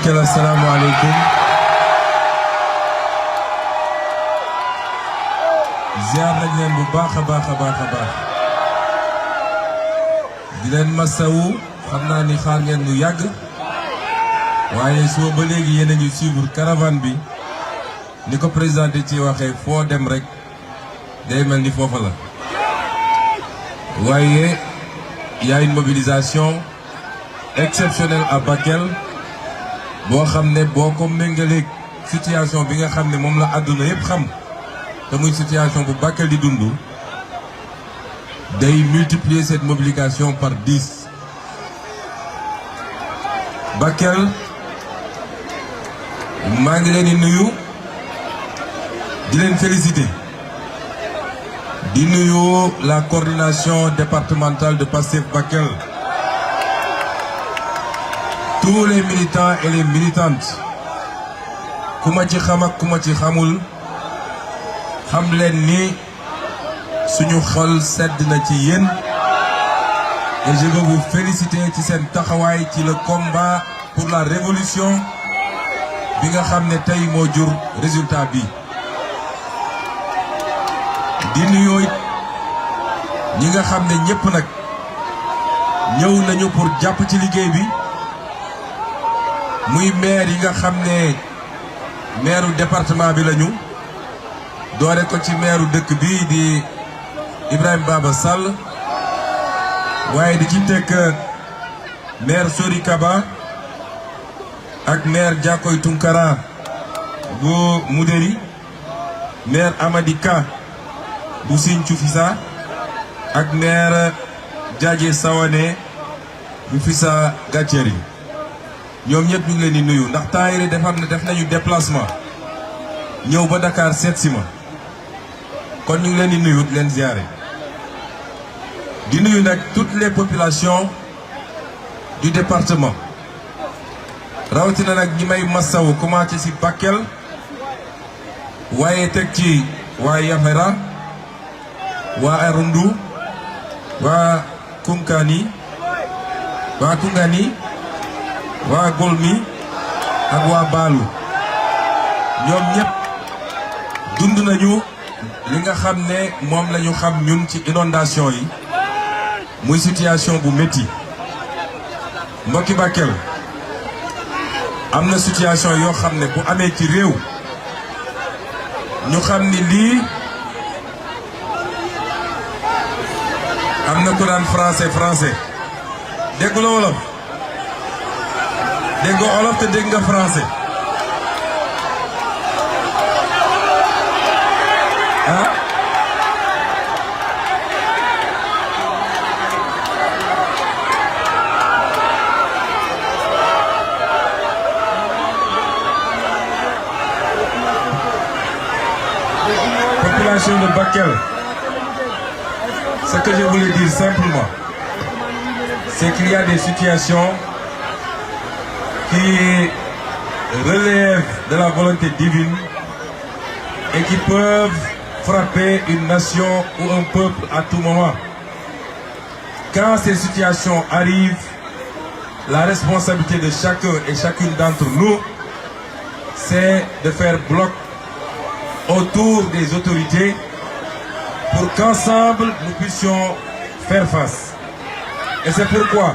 Bakel assalamu alaikum. ziar nañ leen bu baax a baax di leen masawu xam naa ni xaar ngeen lu yàgg waaye soo ba léegi yéen a ngi suivre caravane bi ni ko président ci waxee foo dem rek day mel ni foofa la waaye y a une mobilisation exceptionnelle à Bakel boo xam ne boo ko méngaleeg situation bi nga xam ne moom la àdduna yépp xam te muy situation bu Bakel di dund day multiplier cette mobilisation par 10. Bakel maa ngi leen di nuyu di leen féliciter di nuyu la coordination départementale de Pastef Bakel, tous les militants et les militantes ku ma ci xam ak ku ma ci xamul xam leen ni suñu xol sedd na ci yéen et je veux vous féliciter ci seen taxawaay ci le combat pour la révolution bi nga xam ne tey moo jur résultat bi di nuyoo it ñi nga xam ne ñëpp nag ñëw nañu pour jàpp ci liggéey bi muy maire yi nga xam ne maire département bi lañu doore ko ci maire dëkk bi di Ibrahima Baba Sall waaye di ci teg maire Sori Kaba ak maire Diakoy Tunkara bu Moudéri, maire Amady Ka bu Sinthiou Fissa ak maire Diadje Sawane bu Fissa Gàcceri ñoom ñëpp ñu ngi leen di nuyu ndax temps yii def nañu déplacement ñëw ba Dakar seet si ma kon ñu ngi leen di nuyu leen ziare di nuyu nag toutes les populations du département rawatina nag ñi may massawu commencé ci Bakel waaye teg ci waa Yafera waa Arundu waa Koungani waa Golmi ak waa Baalu ñoom ñëpp dund nañu li nga xam ne moom la ñu xam ñun ci inondation yi muy situation bu métti mbokki Bakel am na situation yoo xam ne bu amee ci réew ñu xam ni lii am na ko daan français dégg nga wolof dégg nga wolof te dégg nga français ah population de Bakel, ce que je voulais dire simplement, c'est qu'il y a des situations qui relèvent de la volonté divine et qui peuvent frapper une nation ou un peuple à tout moment. Quand ces situations arrivent, la responsabilité de chacun et chacune d'entre nous, c'est de faire bloc autour des autorités pour qu'ensemble nous puissions faire face. Et c'est pourquoi,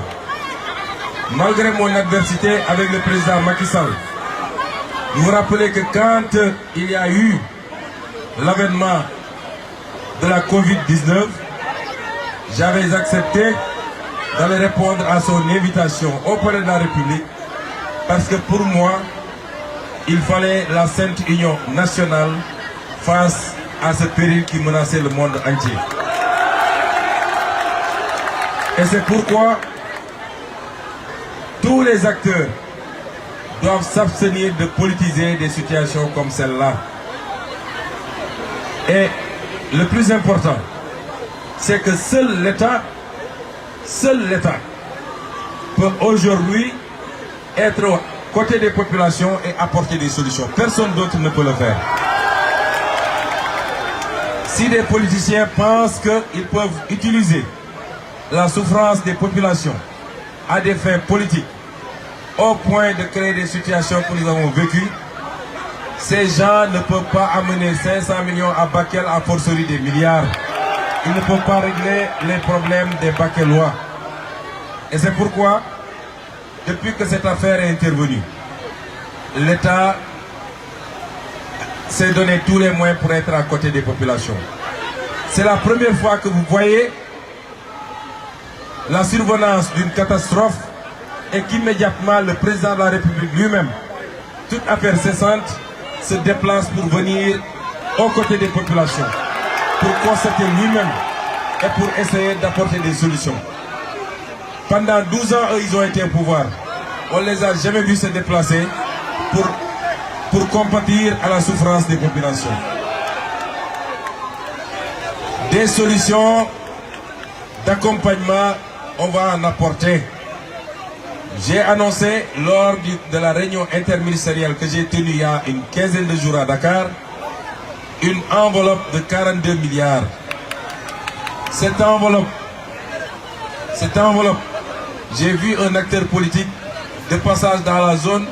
malgré mon adversité avec le président Macky Sall, vous rappelez que quand il y a eu l'avènement de la Covid-19, j'avais accepté d'aller répondre à son invitation au palais de la République parce que pour moi, il fallait la Sainte Union nationale face à ce péril qui menaçait le monde entier. Et c'est pourquoi tous les acteurs doivent s'abstenir de politiser des situations comme celle-là. Et le plus important, c'est que seul l'État peut aujourd'hui être aux côtés des populations et apporter des solutions. Personne d'autre ne peut le faire. Si des politiciens pensent qu'ils peuvent utiliser la souffrance des populations à des fins politiques au point de créer des situations que nous avons vécues. Ces gens ne peuvent pas amener 500 millions à Bakel à forcerie des milliards. Ils ne peuvent pas régler les problèmes des Bakelois. Et c'est pourquoi, depuis que cette affaire est intervenue, l'État s'est donné tous les moyens pour être à côté des populations. C'est la première fois que vous voyez la survenance d'une catastrophe et qu'immédiatement le président de la République lui-même, toute affaire cessante, se déplace pour venir aux côtés des populations, pour constater lui-même et pour essayer d'apporter des solutions. Pendant 12 ans, eux, ils ont été au pouvoir. On ne les a jamais vus se déplacer pour compatir à la souffrance des populations. Des solutions d'accompagnement, on va en apporter. J'ai annoncé lors de la réunion interministérielle que j'ai tenue il y a une quinzaine de jours à Dakar, une enveloppe de 42 milliards. Cette enveloppe, j'ai vu un acteur politique de passage dans la zone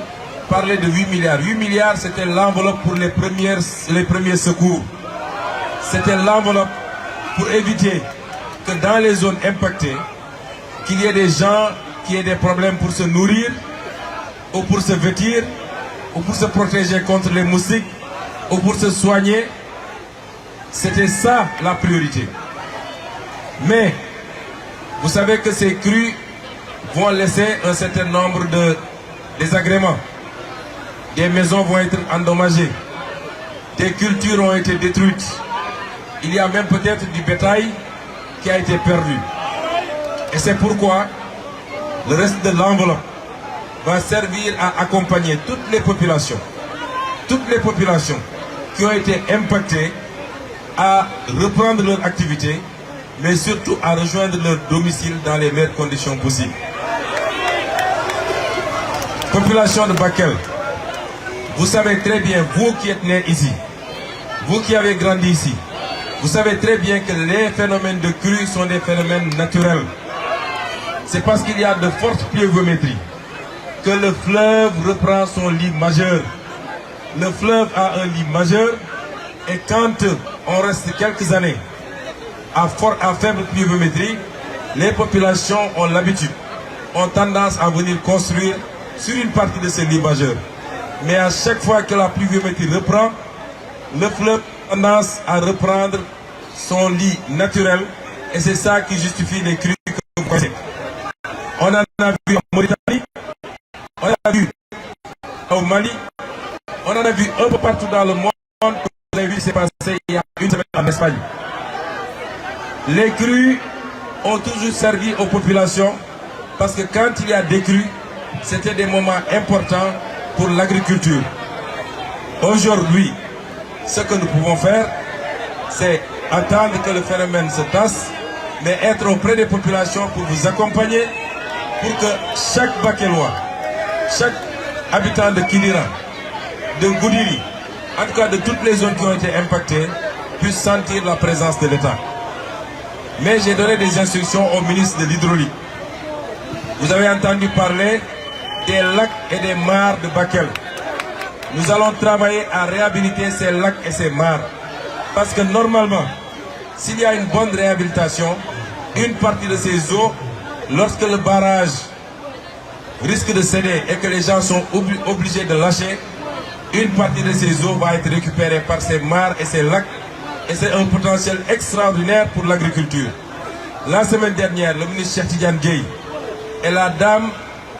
parler de 8 milliards. 8 milliards, c'était l'enveloppe pour les premiers secours. C'était l'enveloppe pour éviter que dans les zones impactées, qu'il y ait des gens qui aient des problèmes pour se nourrir, ou pour se vêtir, ou pour se protéger contre les moustiques, ou pour se soigner. C'était ça la priorité. Mais, vous savez que ces crues vont laisser un certain nombre de désagréments. Des maisons vont être endommagées. Des cultures ont été détruites. Il y a même peut-être du bétail qui a été perdu. Et c'est pourquoi le reste de l'enveloppe va servir à accompagner toutes les populations qui ont été impactées à reprendre leur activité, mais surtout à rejoindre leur domicile dans les meilleures conditions possibles. Population de Bakel, vous savez très bien, vous qui êtes nés ici, vous qui avez grandi ici, vous savez très bien que les phénomènes de crue sont des phénomènes naturels. C'est parce qu'il y a de fortes pluviométries que le fleuve reprend son lit majeur. Le fleuve a un lit majeur et quand on reste quelques années à faible pluviométrie, les populations ont l'habitude, ont tendance à venir construire sur une partie de ce lit majeur. Mais à chaque fois que la pluviométrie reprend, le fleuve a tendance à reprendre son lit naturel et c'est ça qui justifie les crues que vous connaissez. On en a vu en Mauritanie, on en a vu au Mali, on en a vu un peu partout dans le monde. Vous avez vu, c'est passé il y a une semaine en Espagne. Les crues ont toujours servi aux populations parce que quand il y a des crues, c'était des moments importants pour l'agriculture. Aujourd'hui, ce que nous pouvons faire, c'est attendre que le phénomène se tasse, mais être auprès des populations pour vous accompagner, pour que chaque Bakelois, chaque habitant de Kidira, de Goudiri, en tout cas de toutes les zones qui ont été impactées, puisse sentir la présence de l'État. Mais j'ai donné des instructions au ministre de l'Hydraulique. Vous avez entendu parler des lacs et des mares de Bakel. Nous allons travailler à réhabiliter ces lacs et ces mares. Parce que normalement, s'il y a une bonne réhabilitation, une partie de ces eaux, lorsque le barrage risque de céder et que les gens sont obligés de lâcher, une partie de ces eaux va être récupérée par ces mares et ces lacs. Et c'est un potentiel extraordinaire pour l'agriculture. La semaine dernière, le ministre Cheikh Tidiane Dièye et la dame